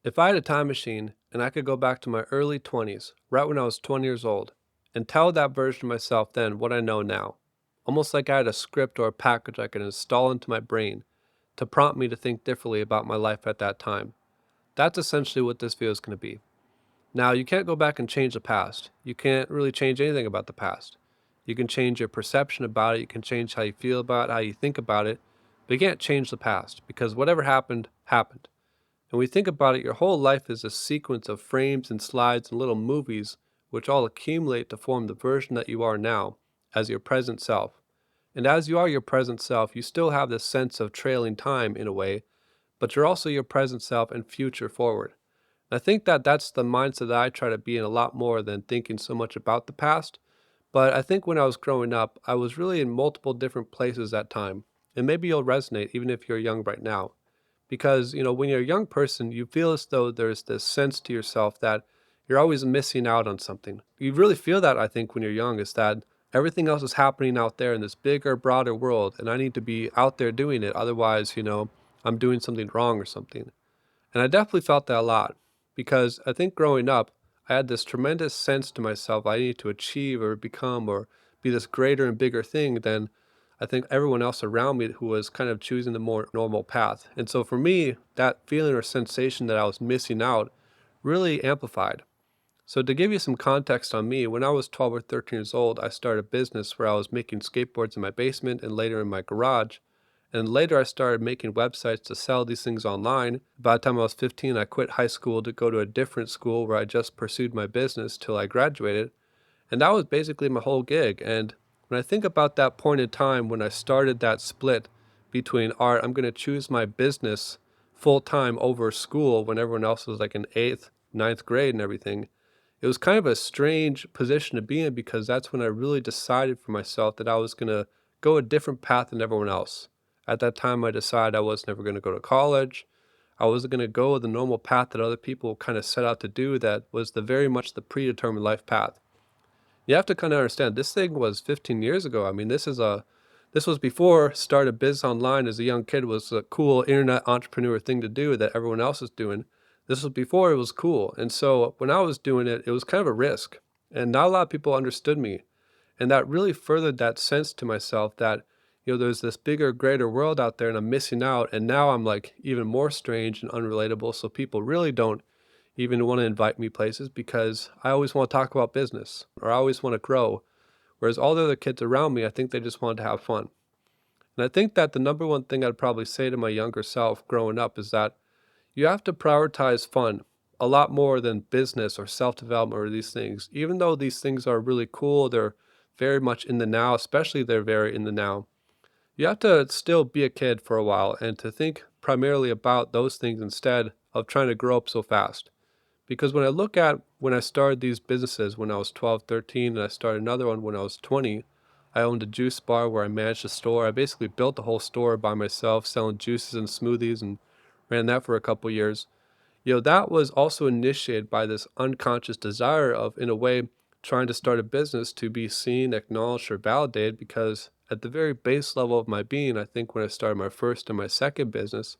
If I had a time machine and I could go back to my early 20s, right when I was 20 years old, and tell that version of myself then what I know now, almost like I had a script or a package I could install into my brain to prompt me to think differently about my life at that time, that's essentially what this video is going to be. Now, you can't go back and change the past. You can't really change anything about the past. You can change your perception about it, you can change how you feel about it, how you think about it, but you can't change the past because whatever happened, happened. And when we think about it, your whole life is a sequence of frames and slides and little movies which all accumulate to form the version that you are now as your present self. And as you are your present self, you still have this sense of trailing time in a way, but you're also your present self and future forward. And I think that that's the mindset that I try to be in a lot more than thinking so much about the past. But I think when I was growing up, I was really in multiple different places at time. And maybe you'll resonate even if you're young right now. Because, when you're a young person, you feel as though there's this sense to yourself that you're always missing out on something. You really feel that, I think, when you're young, is that everything else is happening out there in this bigger, broader world, and I need to be out there doing it. Otherwise, I'm doing something wrong or something. And I definitely felt that a lot because I think growing up, I had this tremendous sense to myself I need to achieve or become or be this greater and bigger thing than I think everyone else around me who was kind of choosing the more normal path. And so for me, that feeling or sensation that I was missing out really amplified. So to give you some context on me, when I was 12 or 13 years old, I started a business where I was making skateboards in my basement and later in my garage. And later I started making websites to sell these things online. By the time I was 15, I quit high school to go to a different school where I just pursued my business till I graduated. And that was basically my whole gig. And when I think about that point in time when I started that split between, all right, I'm going to choose my business full time over school when everyone else was like in eighth, ninth grade and everything, it was kind of a strange position to be in because that's when I really decided for myself that I was going to go a different path than everyone else. At that time, I decided I was never going to go to college. I wasn't going to go the normal path that other people kind of set out to do that was the very much the predetermined life path. You have to kind of understand this thing was 15 years ago. I mean, this was before start a biz online as a young kid was a cool internet entrepreneur thing to do that everyone else is doing. This was before it was cool. And so when I was doing it, it was kind of a risk. And not a lot of people understood me. And that really furthered that sense to myself that, there's this bigger, greater world out there and I'm missing out. And now I'm like even more strange and unrelatable. So people really don't even want to invite me places because I always want to talk about business or I always want to grow. Whereas all the other kids around me, I think they just wanted to have fun. And I think that the number one thing I'd probably say to my younger self growing up is that you have to prioritize fun a lot more than business or self development or these things. Even though these things are really cool, they're very much in the now, especially they're very in the now. You have to still be a kid for a while and to think primarily about those things instead of trying to grow up so fast. Because when I look at when I started these businesses when I was 12, 13, and I started another one when I was 20, I owned a juice bar where I managed a store. I basically built the whole store by myself, selling juices and smoothies, and ran that for a couple years. That was also initiated by this unconscious desire of, in a way, trying to start a business to be seen, acknowledged, or validated. Because at the very base level of my being, I think when I started my first and my second business,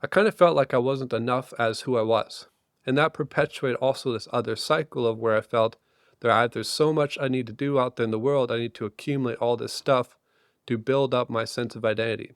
I kind of felt like I wasn't enough as who I was. And that perpetuated also this other cycle of where I felt there's so much I need to do out there in the world. I need to accumulate all this stuff to build up my sense of identity.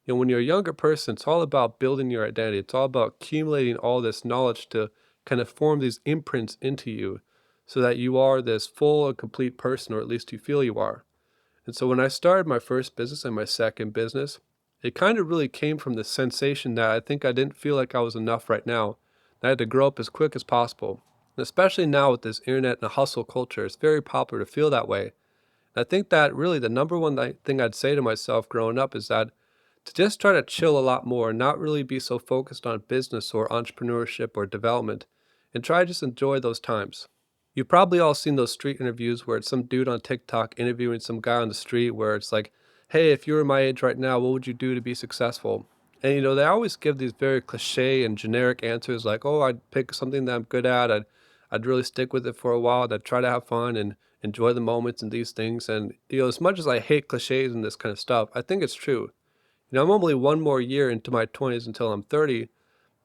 When you're a younger person, it's all about building your identity. It's all about accumulating all this knowledge to kind of form these imprints into you so that you are this full and complete person, or at least you feel you are. And so when I started my first business and my second business, it kind of really came from the sensation that I think I didn't feel like I was enough right now. I had to grow up as quick as possible. And especially now with this internet and a hustle culture, it's very popular to feel that way. And I think that really the number one thing I'd say to myself growing up is that to just try to chill a lot more and not really be so focused on business or entrepreneurship or development and try to just enjoy those times. You've probably all seen those street interviews where it's some dude on TikTok interviewing some guy on the street where it's like, hey, if you were my age right now, what would you do to be successful? And they always give these very cliche and generic answers like, oh, I'd pick something that I'm good at. I'd really stick with it for a while. I'd try to have fun and enjoy the moments and these things. And, as much as I hate cliches and this kind of stuff, I think it's true. I'm only one more year into my 20s until I'm 30,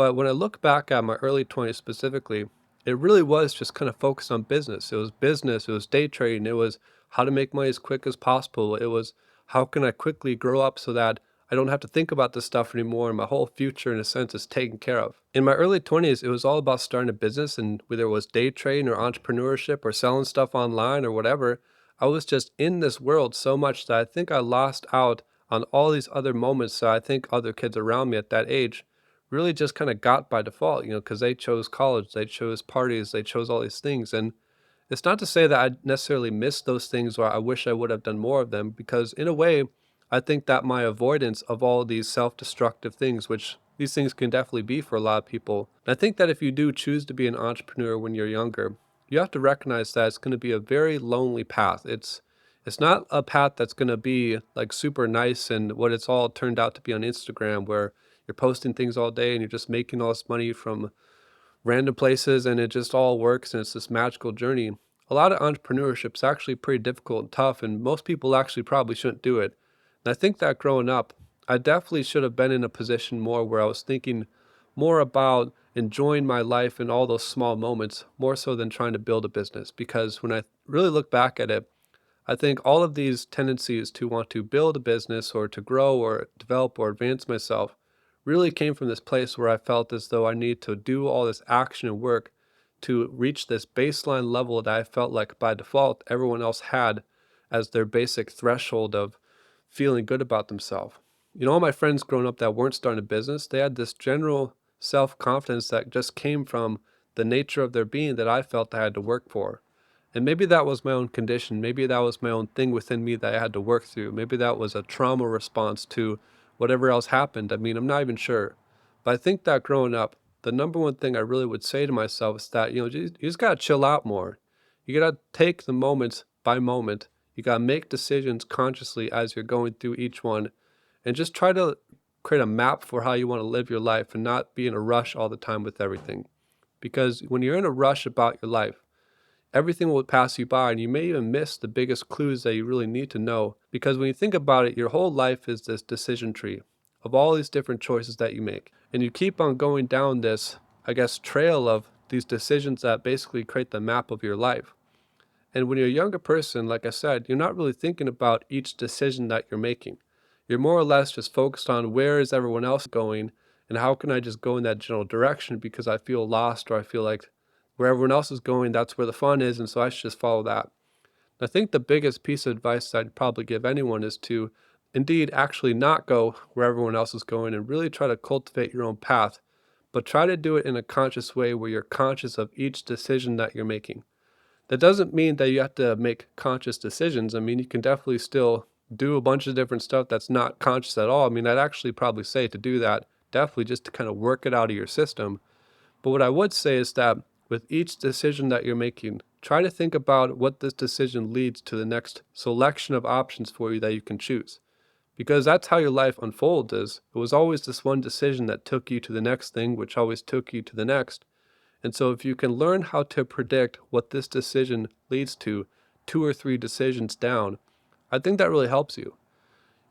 But when I look back at my early 20s specifically, it really was just kind of focused on business, it was day trading, it was how to make money as quick as possible. It was how can I quickly grow up so that I don't have to think about this stuff anymore and my whole future in a sense is taken care of. In my early 20s, it was all about starting a business, and whether it was day trading or entrepreneurship or selling stuff online or whatever, I was just in this world so much that I think I lost out on all these other moments that I think other kids around me at that age really just kind of got by default, because they chose college, they chose parties, they chose all these things. And it's not to say that I necessarily missed those things or I wish I would have done more of them, because in a way, I think that my avoidance of all these self destructive things, which these things can definitely be for a lot of people, and I think that if you do choose to be an entrepreneur when you're younger, you have to recognize that it's going to be a very lonely path. It's not a path that's going to be like super nice and what it's all turned out to be on Instagram, where you're posting things all day and you're just making all this money from random places and it just all works and it's this magical journey. A lot of entrepreneurship is actually pretty difficult and tough, and most people actually probably shouldn't do it. And I think that growing up, I definitely should have been in a position more where I was thinking more about enjoying my life in all those small moments, more so than trying to build a business. Because when I really look back at it, I think all of these tendencies to want to build a business or to grow or develop or advance myself really came from this place where I felt as though I need to do all this action and work to reach this baseline level that I felt like by default everyone else had as their basic threshold of feeling good about themselves. All my friends growing up that weren't starting a business, they had this general self confidence that just came from the nature of their being that I felt I had to work for. And maybe that was my own condition. Maybe that was my own thing within me that I had to work through. Maybe that was a trauma response to whatever else happened. I mean, I'm not even sure. But I think that growing up, the number one thing I really would say to myself is that, you just got to chill out more. You got to take the moments by moment. You got to make decisions consciously as you're going through each one and just try to create a map for how you want to live your life and not be in a rush all the time with everything. Because when you're in a rush about your life, everything will pass you by and you may even miss the biggest clues that you really need to know, because when you think about it, your whole life is this decision tree of all these different choices that you make, and you keep on going down this, I guess, trail of these decisions that basically create the map of your life. And when you're a younger person, like I said, you're not really thinking about each decision that you're making. You're more or less just focused on where is everyone else going and how can I just go in that general direction because I feel lost or I feel like where everyone else is going, that's where the fun is. And so I should just follow that. I think the biggest piece of advice I'd probably give anyone is to indeed actually not go where everyone else is going and really try to cultivate your own path, but try to do it in a conscious way where you're conscious of each decision that you're making. That doesn't mean that you have to make conscious decisions. I mean, you can definitely still do a bunch of different stuff that's not conscious at all. I mean, I'd actually probably say to do that, definitely just to kind of work it out of your system. But what I would say is that with each decision that you're making, try to think about what this decision leads to the next selection of options for you that you can choose. Because that's how your life unfolds is it was always this one decision that took you to the next thing, which always took you to the next. And so if you can learn how to predict what this decision leads to 2 or 3 decisions down, I think that really helps you.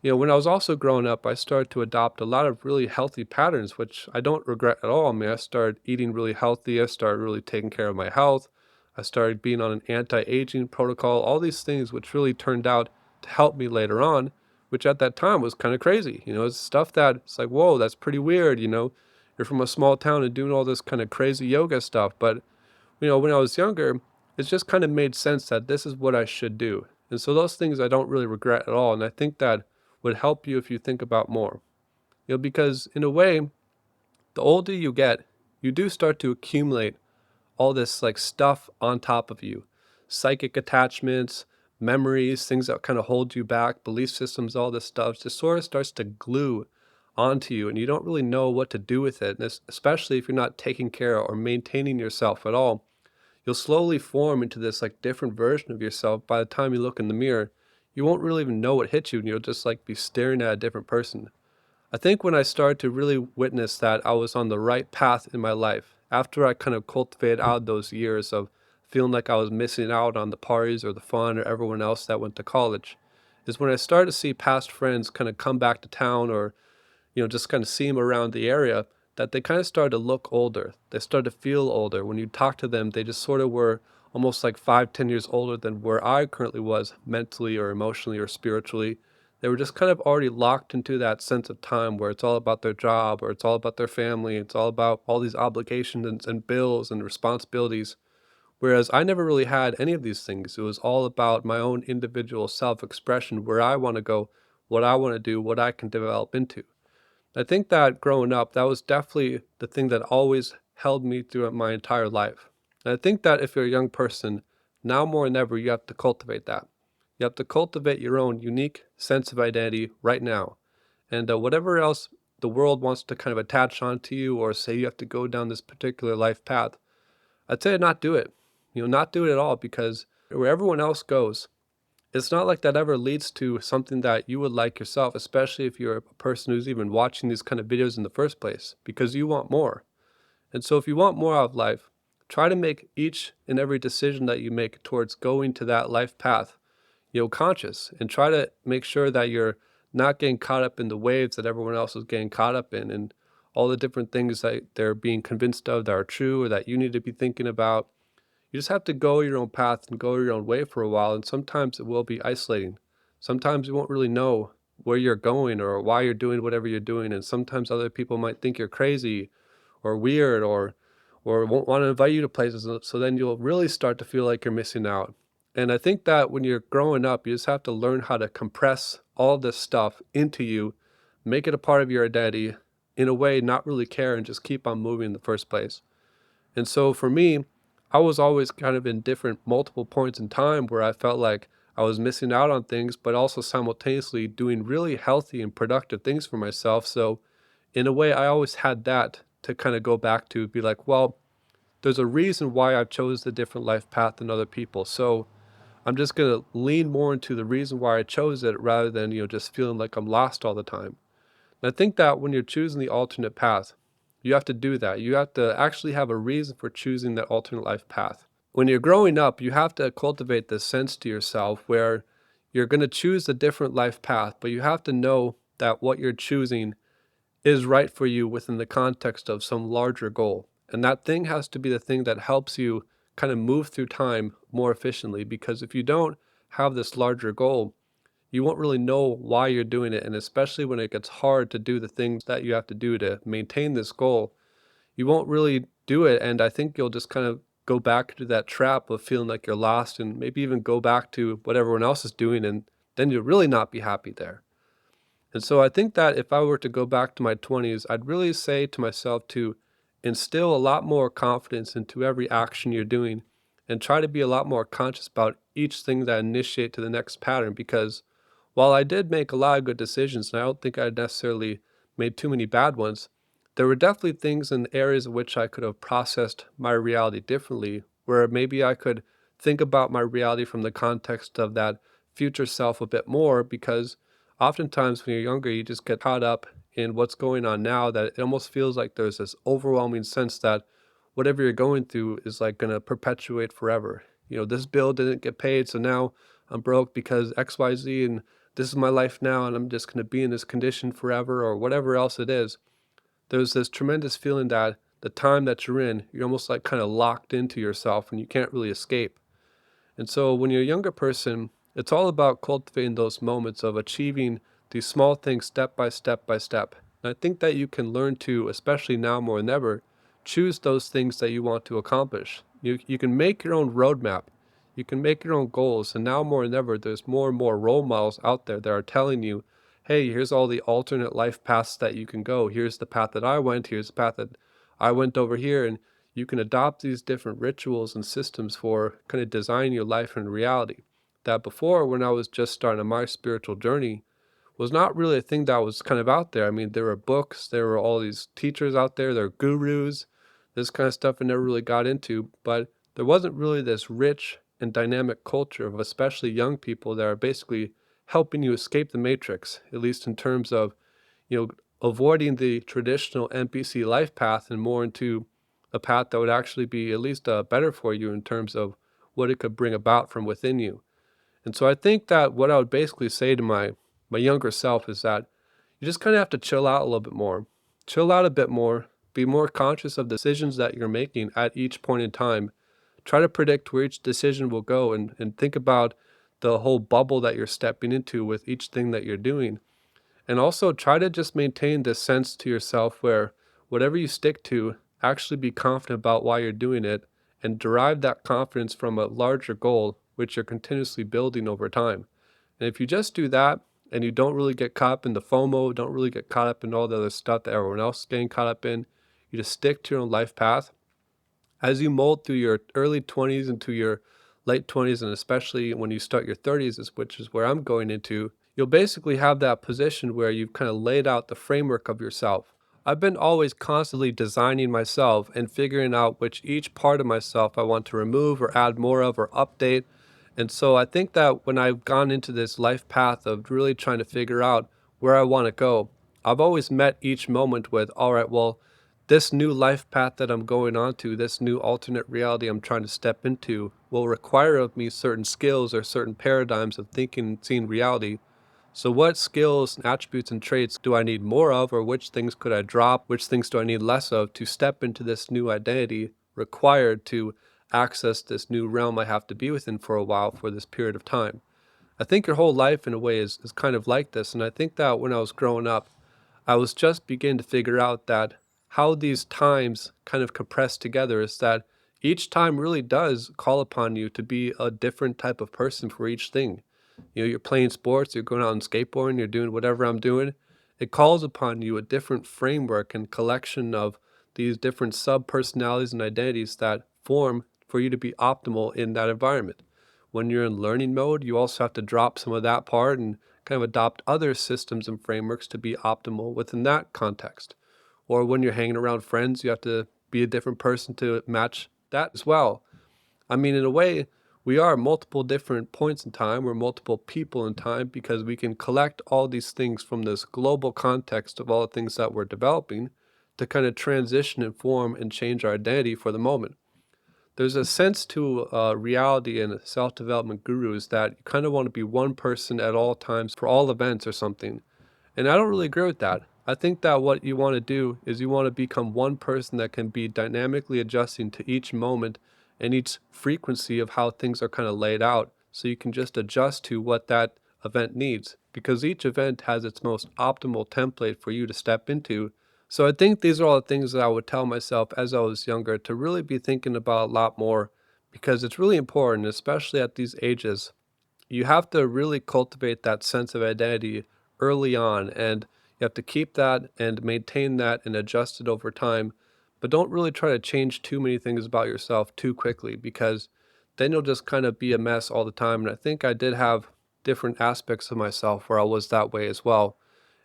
When I was also growing up, I started to adopt a lot of really healthy patterns, which I don't regret at all. I mean, I started eating really healthy. I started really taking care of my health. I started being on an anti-aging protocol, all these things, which really turned out to help me later on, which at that time was kind of crazy. It's stuff that it's like, whoa, that's pretty weird. You're from a small town and doing all this kind of crazy yoga stuff. But, when I was younger, it just kind of made sense that this is what I should do. And so those things I don't really regret at all. And I think that would help you if you think about more. Because in a way, the older you get, you do start to accumulate all this like stuff on top of you. Psychic attachments, memories, things that kind of hold you back, belief systems, all this stuff just sort of starts to glue onto you and you don't really know what to do with it. And especially if you're not taking care or maintaining yourself at all, you'll slowly form into this like different version of yourself. By the time you look in the mirror, you won't really even know what hit you and you'll just like be staring at a different person. I think when I started to really witness that I was on the right path in my life, after I kind of cultivated out those years of feeling like I was missing out on the parties or the fun or everyone else that went to college, is when I started to see past friends kind of come back to town or, just kind of see them around the area, that they kind of started to look older. They started to feel older. When you talk to them, they just sort of were almost like 5, 10 years older than where I currently was mentally or emotionally or spiritually. They were just kind of already locked into that sense of time where it's all about their job or it's all about their family. It's all about all these obligations and bills and responsibilities. Whereas I never really had any of these things. It was all about my own individual self expression, where I want to go, what I want to do, what I can develop into. I think that growing up, that was definitely the thing that always held me throughout my entire life. And I think that if you're a young person, now more than ever, you have to cultivate that. You have to cultivate your own unique sense of identity right now. And whatever else the world wants to kind of attach onto you or say you have to go down this particular life path, I'd say not do it. Not do it at all, because where everyone else goes, it's not like that ever leads to something that you would like yourself, especially if you're a person who's even watching these kind of videos in the first place, because you want more. And so if you want more out of life, try to make each and every decision that you make towards going to that life path, conscious, and try to make sure that you're not getting caught up in the waves that everyone else is getting caught up in and all the different things that they're being convinced of that are true or that you need to be thinking about. You just have to go your own path and go your own way for a while, and sometimes it will be isolating. Sometimes you won't really know where you're going or why you're doing whatever you're doing, and sometimes other people might think you're crazy or weird or won't want to invite you to places, so then you'll really start to feel like you're missing out. And I think that when you're growing up, you just have to learn how to compress all this stuff into you, make it a part of your identity, in a way, not really care and just keep on moving in the first place. And so for me, I was always kind of in different multiple points in time where I felt like I was missing out on things, but also simultaneously doing really healthy and productive things for myself. So in a way, I always had that to kind of go back to, be like, well, there's a reason why I chose a different life path than other people. So I'm just going to lean more into the reason why I chose it rather than, just feeling like I'm lost all the time. And I think that when you're choosing the alternate path, you have to do that. You have to actually have a reason for choosing that alternate life path. When you're growing up, you have to cultivate this sense to yourself where you're going to choose a different life path, but you have to know that what you're choosing is right for you within the context of some larger goal. And that thing has to be the thing that helps you kind of move through time more efficiently, because if you don't have this larger goal, you won't really know why you're doing it. And especially when it gets hard to do the things that you have to do to maintain this goal, you won't really do it. And I think you'll just kind of go back to that trap of feeling like you're lost and maybe even go back to what everyone else is doing. And then you'll really not be happy there. And so I think that if I were to go back to my 20s, I'd really say to myself to instill a lot more confidence into every action you're doing and try to be a lot more conscious about each thing that initiate to the next pattern, because while I did make a lot of good decisions and I don't think I necessarily made too many bad ones, there were definitely things in areas in which I could have processed my reality differently, where maybe I could think about my reality from the context of that future self a bit more, because oftentimes when you're younger, you just get caught up in what's going on now that it almost feels like there's this overwhelming sense that whatever you're going through is like going to perpetuate forever. This bill didn't get paid, so now I'm broke because XYZ, and this is my life now, and I'm just going to be in this condition forever, or whatever else it is. There's this tremendous feeling that the time that you're in, you're almost like kind of locked into yourself and you can't really escape. And so when you're a younger person, it's all about cultivating those moments of achieving these small things step by step by step. And I think that you can learn to, especially now more than ever, choose those things that you want to accomplish. You can make your own roadmap. You can make your own goals. And now more than ever, there's more and more role models out there that are telling you, hey, here's all the alternate life paths that you can go. Here's the path that I went. Here's the path that I went over here. And you can adopt these different rituals and systems for kind of designing your life in reality. That before, when I was just starting on my spiritual journey, was not really a thing that was kind of out there. I mean, there were books, there were all these teachers out there, there were gurus, this kind of stuff I never really got into, but there wasn't really this rich and dynamic culture of especially young people that are basically helping you escape the matrix, at least in terms of, you know, avoiding the traditional NPC life path and more into a path that would actually be at least better for you in terms of what it could bring about from within you. And so I think that what I would basically say to my younger self is that you just kind of have to chill out a little bit more. Chill out a bit more, Be more conscious of decisions that you're making at each point in time. Try to predict where each decision will go, and think about the whole bubble that you're stepping into with each thing that you're doing. And also try to just maintain this sense to yourself where whatever you stick to, actually be confident about why you're doing it and derive that confidence from a larger goal, which you're continuously building over time. And if you just do that and you don't really get caught up in the FOMO, don't really get caught up in all the other stuff that everyone else is getting caught up in, you just stick to your own life path. As you mold through your early 20s into your late 20s, and especially when you start your 30s, which is where I'm going into, you'll basically have that position where you've kind of laid out the framework of yourself. I've been always constantly designing myself and figuring out which each part of myself I want to remove or add more of or update. And so I think that when I've gone into this life path of really trying to figure out where I want to go, I've always met each moment with, all right, well, this new life path that I'm going on to, this new alternate reality I'm trying to step into, will require of me certain skills or certain paradigms of thinking and seeing reality. So, what skills, and attributes, and traits do I need more of, or which things could I drop? Which things do I need less of to step into this new identity required to access this new realm I have to be within for a while for this period of time? I think your whole life, in a way, is kind of like this. And I think that when I was growing up, I was just beginning to figure out that how these times kind of compress together is that each time really does call upon you to be a different type of person for each thing. You're playing sports, you're going out and skateboarding, you're doing whatever I'm doing. It calls upon you a different framework and collection of these different sub personalities and identities that form for you to be optimal in that environment. When you're in learning mode, you also have to drop some of that part and kind of adopt other systems and frameworks to be optimal within that context. Or when you're hanging around friends, you have to be a different person to match that as well. I mean, in a way, we are multiple different points in time. We're multiple people in time because we can collect all these things from this global context of all the things that we're developing to kind of transition and form and change our identity for the moment. There's a sense to reality and self-development gurus that you kind of want to be one person at all times for all events or something. And I don't really agree with that. I think that what you want to do is you want to become one person that can be dynamically adjusting to each moment and each frequency of how things are kind of laid out. So you can just adjust to what that event needs because each event has its most optimal template for you to step into. So I think these are all the things that I would tell myself as I was younger to really be thinking about a lot more because it's really important, especially at these ages. You have to really cultivate that sense of identity early on, and you have to keep that and maintain that and adjust it over time. But don't really try to change too many things about yourself too quickly because then you'll just kind of be a mess all the time. And I think I did have different aspects of myself where I was that way as well.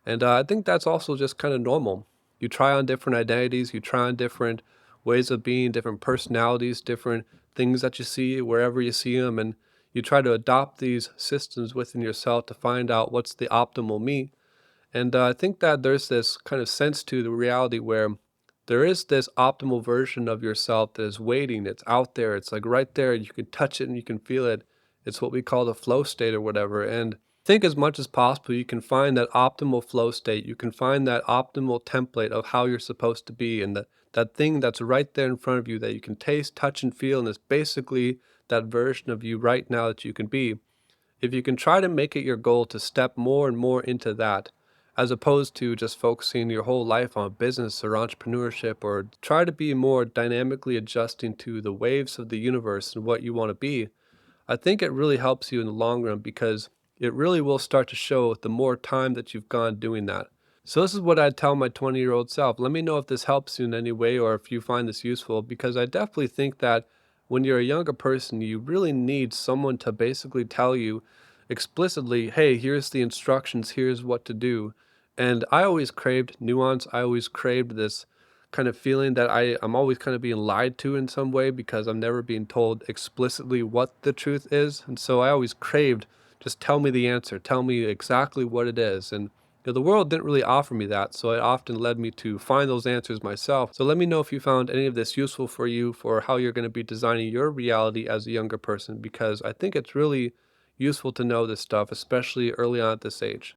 And I think that's also just kind of normal. You try on different identities, you try on different ways of being, different personalities, different things that you see wherever you see them, and you try to adopt these systems within yourself to find out what's the optimal me. And I think that there's this kind of sense to the reality where there is this optimal version of yourself that is waiting. It's out there. It's like right there. You can touch it and you can feel it. It's what we call the flow state or whatever. And think as much as possible you can find that optimal flow state. You can find that optimal template of how you're supposed to be and that thing that's right there in front of you that you can taste, touch, and feel. And it's basically that version of you right now that you can be. If you can try to make it your goal to step more and more into that, as opposed to just focusing your whole life on business or entrepreneurship, or try to be more dynamically adjusting to the waves of the universe and what you want to be, I think it really helps you in the long run because it really will start to show the more time that you've gone doing that. So this is what I'd tell my 20-year-old self. Let me know if this helps you in any way or if you find this useful because I definitely think that when you're a younger person, you really need someone to basically tell you explicitly, hey, here's the instructions, here's what to do. And I always craved nuance. I always craved this kind of feeling that I'm always kind of being lied to in some way because I'm never being told explicitly what the truth is. And so I always craved, just tell me the answer, tell me exactly what it is. And the world didn't really offer me that, so it often led me to find those answers myself. So let me know if you found any of this useful for you for how you're going to be designing your reality as a younger person, because I think it's really useful to know this stuff, especially early on at this age.